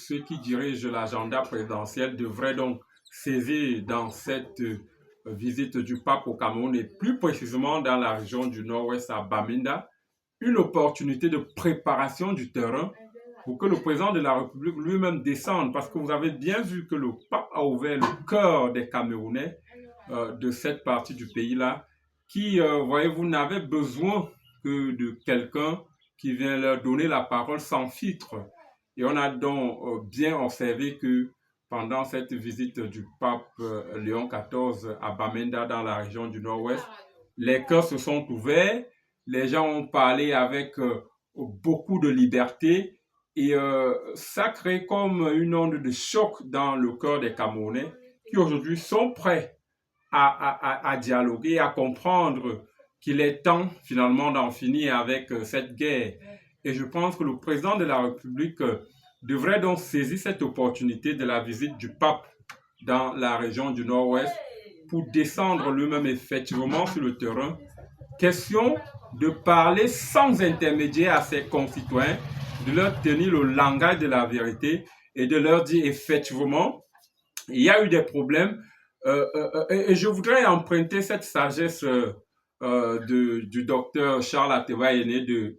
ceux qui dirigent l'agenda présidentiel devraient donc saisir dans cette visite du pape au Cameroun et plus précisément dans la région du Nord-Ouest à Bamenda, une opportunité de préparation du terrain pour que le président de la République lui-même descende, parce que vous avez bien vu que le pape a ouvert le cœur des Camerounais de cette partie du pays-là, qui, voyez-vous, n'avaient besoin que de quelqu'un qui vient leur donner la parole sans filtre. Et on a donc bien observé que pendant cette visite du pape Léon XIV à Bamenda dans la région du Nord-Ouest, les cœurs se sont ouverts, les gens ont parlé avec beaucoup de liberté et ça crée comme une onde de choc dans le cœur des Camerounais qui aujourd'hui sont prêts à dialoguer, à comprendre qu'il est temps finalement d'en finir avec cette guerre. Et je pense que le président de la République devrait donc saisir cette opportunité de la visite du pape dans la région du Nord-Ouest pour descendre lui-même effectivement sur le terrain. Question de parler sans intermédiaire à ses concitoyens, de leur tenir le langage de la vérité et de leur dire effectivement, il y a eu des problèmes et je voudrais emprunter cette sagesse du docteur Charles Ateba aîné de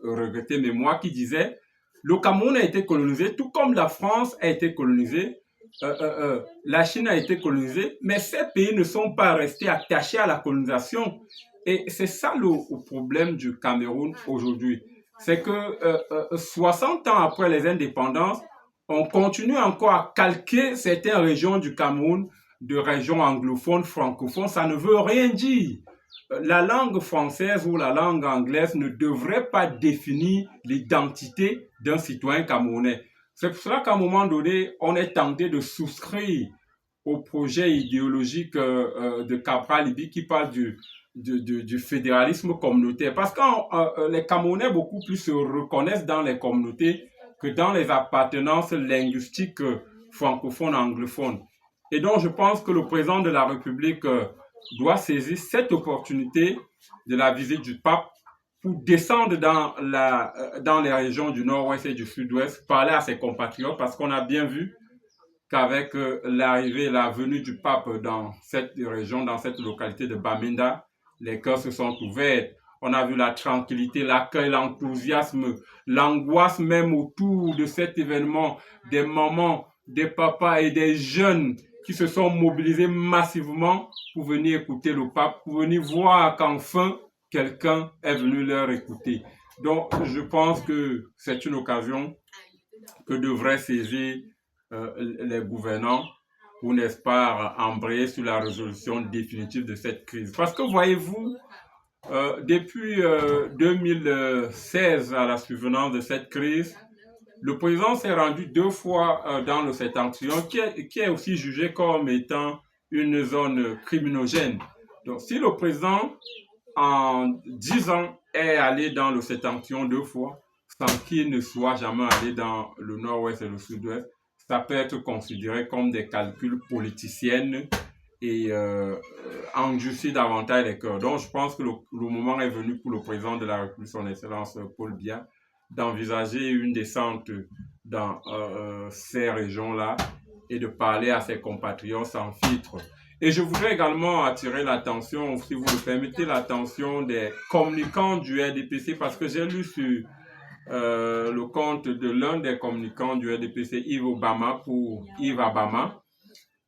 regretter mémoire qui disait le Cameroun a été colonisé tout comme la France a été colonisée, la Chine a été colonisée, mais ces pays ne sont pas restés attachés à la colonisation. Et c'est ça le problème du Cameroun aujourd'hui. C'est que 60 ans après les indépendances, on continue encore à calquer certaines régions du Cameroun de régions anglophones, francophones. Ça ne veut rien dire. La langue française ou la langue anglaise ne devrait pas définir l'identité d'un citoyen camerounais. C'est pour cela qu'à un moment donné, on est tenté de souscrire au projet idéologique de Cabral Libby qui parle du fédéralisme communautaire. Parce que les Camerounais beaucoup plus se reconnaissent dans les communautés que dans les appartenances linguistiques francophones, anglophones. Et donc, je pense que le président de la République doit saisir cette opportunité de la visite du pape pour descendre dans les régions du nord-ouest et du sud-ouest, parler à ses compatriotes, parce qu'on a bien vu qu'avec l'arrivée et la venue du pape dans cette région, dans cette localité de Bamenda, les cœurs se sont ouverts. On a vu la tranquillité, l'accueil, l'enthousiasme, l'angoisse même autour de cet événement, des mamans, des papas et des jeunes qui se sont mobilisés massivement pour venir écouter le pape, pour venir voir qu'enfin quelqu'un est venu leur écouter. Donc, je pense que c'est une occasion que devraient saisir les gouvernants pour, n'est-ce pas, embrayer sur la résolution définitive de cette crise. Parce que, voyez-vous, depuis 2016, à la survenance de cette crise, le président s'est rendu 2 fois dans le septentrion, qui est aussi jugé comme étant une zone criminogène. Donc, si le président, en 10 ans, est allé dans le septentrion 2 fois, sans qu'il ne soit jamais allé dans le nord-ouest et le sud-ouest, ça peut être considéré comme des calculs politiciennes et endurcir davantage les cœurs. Donc, je pense que le moment est venu pour le président de la République, son Excellence Paul Biya, d'envisager une descente dans ces régions-là et de parler à ses compatriotes sans filtre. Et je voudrais également attirer l'attention, si vous le permettez, l'attention des communicants du RDPC, parce que j'ai lu sur le compte de l'un des communicants du RDPC, Yves Abama,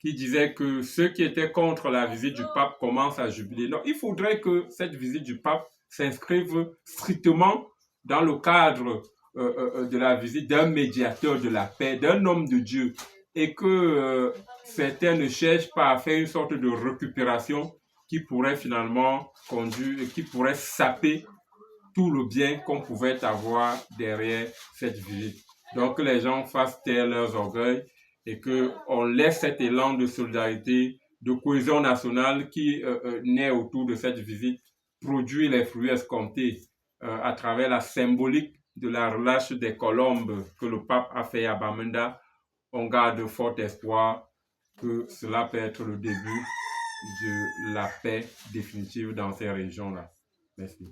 qui disait que ceux qui étaient contre la visite du pape commencent à jubiler. Donc, il faudrait que cette visite du pape s'inscrive strictement dans le cadre de la visite d'un médiateur de la paix, d'un homme de Dieu, et que certains ne cherchent pas à faire une sorte de récupération qui pourrait finalement conduire, qui pourrait saper tout le bien qu'on pouvait avoir derrière cette visite. Donc que les gens fassent taire leurs orgueils et qu'on laisse cet élan de solidarité, de cohésion nationale qui naît autour de cette visite produire les fruits escomptés à travers la symbolique de la relâche des colombes que le pape a fait à Bamenda. On garde fort espoir que cela peut être le début de la paix définitive dans ces régions-là. Merci.